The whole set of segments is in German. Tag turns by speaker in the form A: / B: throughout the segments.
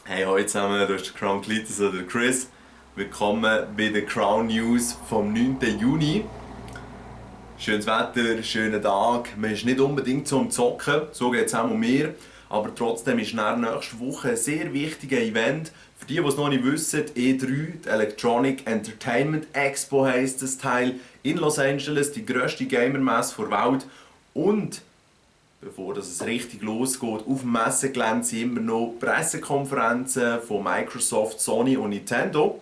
A: Hey, hallo zusammen, du hast den Crown Cletus oder Chris. Willkommen bei den Crown News vom 9. Juni. Schönes Wetter, schöner Tag. Man ist nicht unbedingt zum Zocken, so geht es auch um mir. Aber trotzdem ist nächste Woche ein sehr wichtiges Event. Für die es noch nicht wissen, E3, die Electronic Entertainment Expo heisst das Teil, in Los Angeles, die grösste Gamer-Messe der Welt. Und bevor es richtig losgeht, auf dem Messegelände sind immer noch Pressekonferenzen von Microsoft, Sony und Nintendo.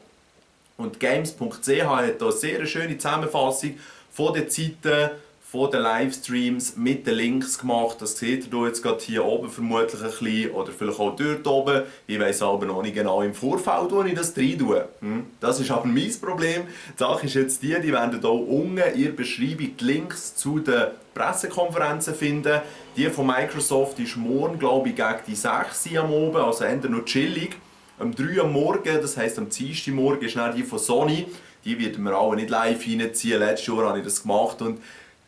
A: Und Games.ch hat hier eine sehr schöne Zusammenfassung von den Zeiten, von den Livestreams mit den Links gemacht. Das seht ihr jetzt gerade hier oben vermutlich ein bisschen oder vielleicht auch dort oben. Ich weiss aber noch nicht genau im Vorfeld, wo ich das rein tue. Das ist aber mein Problem. Die Sache ist jetzt die werden hier unten in der Beschreibung die Links zu den Pressekonferenzen finden. Die von Microsoft ist morgen, glaube ich, gegen die 6 Uhr am Abend, also eher noch chillig. Um 3 Uhr am Morgen, das heisst am Dienstagmorgen, ist dann die von Sony. Die werden wir alle nicht live reinziehen. Letztes Jahr habe ich das gemacht und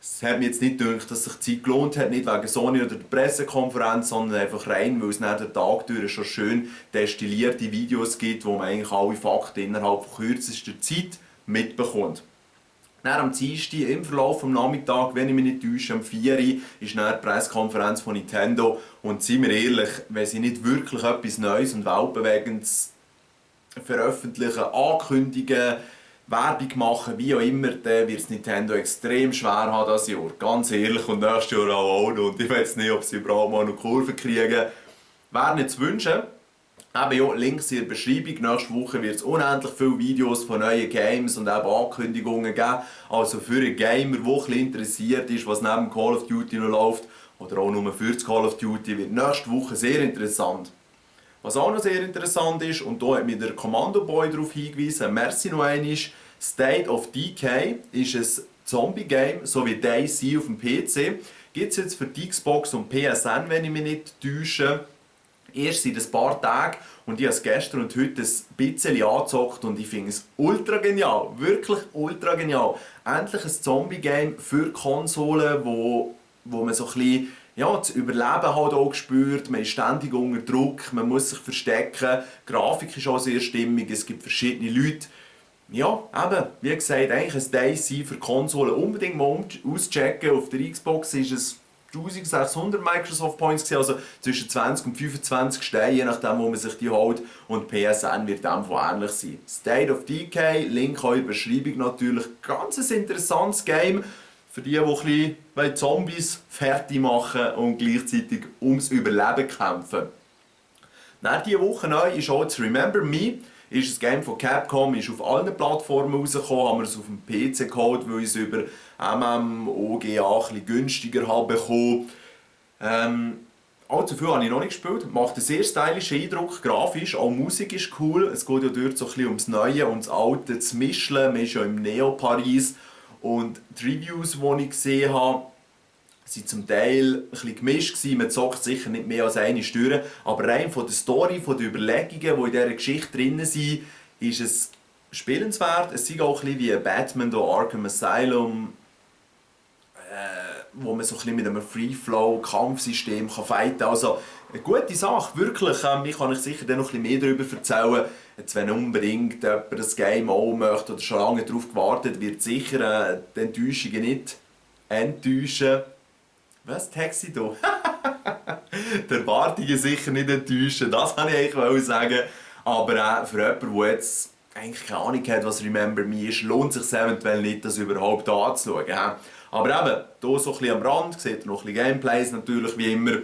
A: es hat mir jetzt nicht gedacht, dass sich die Zeit gelohnt hat, nicht wegen Sony oder der Pressekonferenz, sondern einfach rein, weil es nach den Tag durch schon schön destillierte Videos gibt, wo man eigentlich alle Fakten innerhalb von kürzester Zeit mitbekommt. Dann am Dienstag, im Verlauf des Nachmittags, wenn ich mich nicht täusche, um 4 Uhr, ist dann die Pressekonferenz von Nintendo. Und seien wir ehrlich, wenn sie nicht wirklich etwas Neues und Weltbewegendes veröffentlichen, ankündigen, Werbung machen, wie auch immer, dann wird es Nintendo extrem schwer haben dieses Jahr. Ganz ehrlich, und nächstes Jahr auch noch. Und ich weiß nicht, ob sie überhaupt mal eine Kurve kriegen. Wäre nicht zu wünschen. Eben ja, Links in der Beschreibung. Nächste Woche wird es unendlich viele Videos von neuen Games und eben Ankündigungen geben. Also für einen Gamer, der ein bisschen interessiert ist, was neben Call of Duty noch läuft, oder auch nur für das Call of Duty, wird nächste Woche sehr interessant. Was auch noch sehr interessant ist, und da hat mich der Commando Boy darauf hingewiesen, merci noch einmal, State of Decay ist ein Zombie-Game, so wie DayZ auf dem PC. Gibt es jetzt für die Xbox und PSN, wenn ich mich nicht täusche. Erst seit ein paar Tagen und ich habe es gestern und heute ein bisschen angezockt und ich finde es ultra genial, wirklich ultra genial. Endlich ein Zombie-Game für Konsolen, wo man so ein bisschen das Überleben halt auch spürt, man ist ständig unter Druck, man muss sich verstecken, die Grafik ist auch sehr stimmig, es gibt verschiedene Leute. Ja, eben, wie gesagt, eigentlich ein DayZ für Konsolen unbedingt mal auschecken. Auf der Xbox ist es 1600 Microsoft Points gewesen, also zwischen 20 und 25 Steine, je nachdem, wo man sich die holt. Und PSN wird dem von ähnlich sein. State of Decay, Link auch in der Beschreibung natürlich. Ganz ein interessantes Game für die ein bisschen Zombies fertig machen und gleichzeitig ums Überleben kämpfen. Nach dieser Woche neu ist auch das Remember Me. Ist ein Game von Capcom, ist auf allen Plattformen rausgekommen, haben wir es auf dem PC geholt, weil ich es über MMOGA ein bisschen günstiger habe bekommen. Allzu viel habe ich noch nicht gespielt. Macht einen sehr stylischen Eindruck, grafisch, auch Musik ist cool. Es geht ja dort so ein bisschen ums Neue und das Alte zu mischen. Man ist ja im Neo-Paris und die Reviews, die ich gesehen habe, waren zum Teil ein bisschen gemischt gewesen. Man zockt sicher nicht mehr als eine Stunde. Aber rein von der Story, von den Überlegungen, die in dieser Geschichte drin sind, ist es spielenswert. Es ist auch ein bisschen wie Batman da Arkham Asylum, wo man so ein bisschen mit einem Free-Flow-Kampfsystem fighten kann. Also eine gute Sache, wirklich. Ich kann euch sicher dann noch ein bisschen mehr darüber erzählen. Jetzt, wenn unbedingt jemand das Game auch möchte oder schon lange darauf gewartet, wird sicher die Enttäuschungen nicht enttäuschen. Was? Taxi da? Die Erwartungen sicher nicht enttäuschen, das wollte ich eigentlich sagen. Aber auch für jemanden, der jetzt eigentlich keine Ahnung hat, was Remember Me ist, lohnt es sich eventuell nicht, das überhaupt anzuschauen. Aber eben, hier so ein bisschen am Rand, seht ihr noch ein bisschen Gameplays natürlich, wie immer.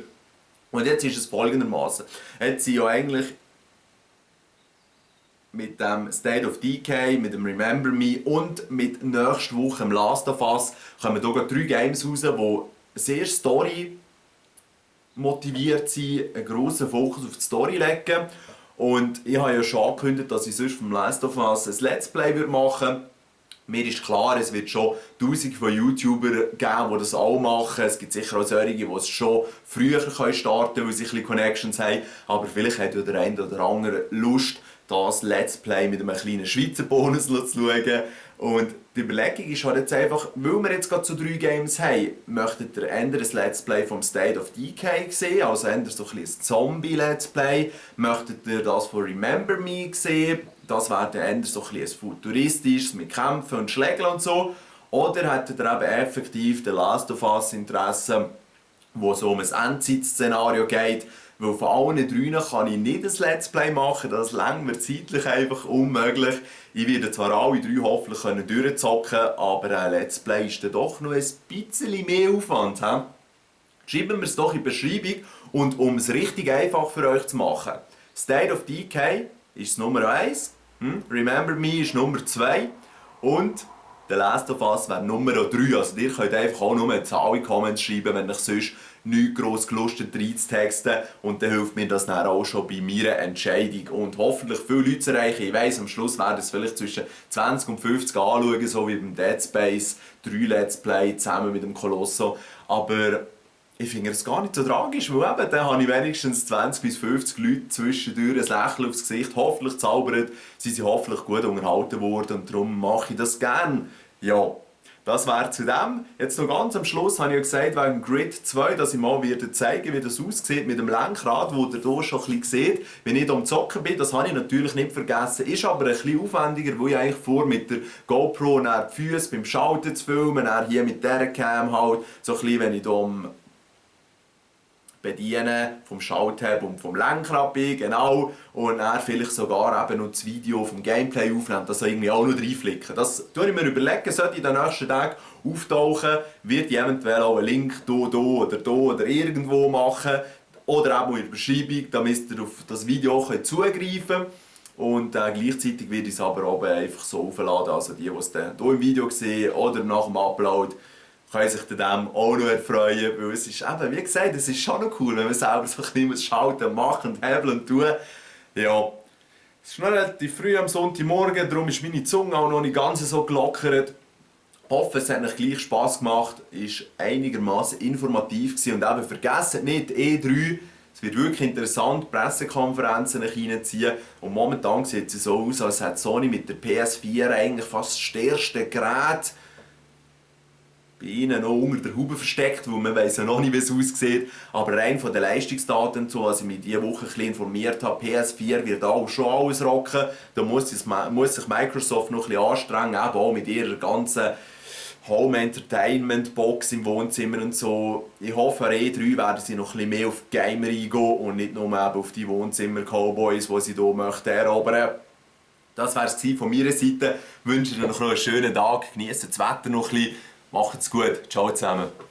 A: Und jetzt ist es folgendermaßen. Jetzt sind ja eigentlich mit dem State of Decay, mit dem Remember Me und mit nächster Woche im Last of Us kommen hier 3 Games raus, die sehr Story motiviert sind, einen grossen Fokus auf die Story legen. Und ich habe ja schon angekündigt, dass ich sonst vom Last of Us ein Let's Play machen würde. Mir ist klar, es wird schon tausende von YouTubern geben, die das auch machen. Es gibt sicher auch solche, die es schon früher starten können, weil sie ein bisschen Connections haben. Aber vielleicht hat ja der eine oder andere Lust, das Let's Play mit einem kleinen Schweizer Bonus zu schauen. Und die Überlegung ist halt jetzt einfach, weil wir jetzt gerade so 3 Games haben, möchtet ihr eher ein Let's Play vom State of Decay sehen, also eher so ein Zombie-Let's Play. Möchtet ihr das von Remember Me sehen, das wäre dann eher so ein futuristisches mit Kämpfen und Schlägen und so. Oder hättet ihr eben effektiv The Last of Us Interesse, wo es um ein Endzeit-Szenario geht. Weil von allen 3 kann ich nicht ein Let's Play machen, das längt mir zeitlich einfach unmöglich. Ich werde zwar alle 3 hoffentlich durchzocken, aber ein Let's Play ist dann doch noch ein bisschen mehr Aufwand. He? Schreiben wir es doch in die Beschreibung und um es richtig einfach für euch zu machen. State of Decay ist Nummer 1, Remember Me ist Nummer 2 und The Last of Us wäre Nummer 3. Also ihr könnt einfach auch nur eine Zahl in die Comments schreiben, wenn euch sonst nichts gross gelustet reinzutexten. Und dann hilft mir das dann auch schon bei meiner Entscheidung. Und hoffentlich viele Leute zu erreichen. Ich weiss, am Schluss werden es vielleicht zwischen 20 und 50 anschauen, so wie beim Dead Space 3 Let's Play zusammen mit dem Colosso. Aber ich finde es gar nicht so tragisch, weil eben, dann habe ich wenigstens 20 bis 50 Leute zwischendurch ein Lächeln aufs Gesicht, hoffentlich zaubert, sie sind hoffentlich gut unterhalten worden und darum mache ich das gerne. Ja, das wäre zu dem. Jetzt noch ganz am Schluss habe ich ja gesagt, wegen Grid 2, dass ich mal zeigen werde, wie das aussieht mit dem Lenkrad, wo ihr hier schon ein bisschen seht. Wenn ich hier am Zocken bin, das habe ich natürlich nicht vergessen, ist aber ein bisschen aufwendiger, wo ich eigentlich vor mit der GoPro die Füße beim Schalten zu filmen, dann hier mit dieser Cam halt, so ein bisschen, wenn ich hier am Bedienen vom Schaltheb und vom Lenkrad bin, genau. Und dann vielleicht sogar eben noch das Video vom Gameplay aufnehmen, das irgendwie auch noch reinflicken. Das tue ich mir überlegen, sollte ich in den nächsten Tagen auftauchen, wird ich eventuell auch einen Link hier oder irgendwo machen. Oder auch in der Beschreibung, damit ihr auf das Video zugreifen könnt. Und gleichzeitig werde ich es aber auch einfach so aufladen, also die es dann hier im Video sehen oder nach dem Upload, können sich dem auch noch erfreuen, weil es ist eben, wie gesagt, es ist schon noch cool, wenn man selber so ein bisschen schalten, machen, hebeln und tun. Ja, es ist noch relativ früh am Sonntagmorgen, darum ist meine Zunge auch noch nicht ganz so gelockert. Ich hoffe, es hat euch gleich Spass gemacht, es war einigermaßen informativ gewesen. Und eben vergessen nicht, E3, es wird wirklich interessant, Pressekonferenzen reinziehen. Und momentan sieht es so aus, als hätte Sony mit der PS4 eigentlich fast das stärkste Gerät bei ihnen noch unter der Haube versteckt, weil man weiss ja noch nicht, wie es aussieht. Aber rein von den Leistungsdaten, so, als ich mich diese Woche ein bisschen informiert habe, PS4 wird auch schon alles rocken. Da muss sich Microsoft noch ein bisschen anstrengen, eben auch mit ihrer ganzen Home Entertainment Box im Wohnzimmer und so. Ich hoffe, an E3 werden sie noch ein bisschen mehr auf die Gamer eingehen und nicht nur eben auf die Wohnzimmer-Cowboys, die sie hier möchten erobern. Das wäre es von meiner Seite. Ich wünsche euch noch einen schönen Tag, genießt das Wetter noch ein bisschen. Macht's gut. Ciao zusammen.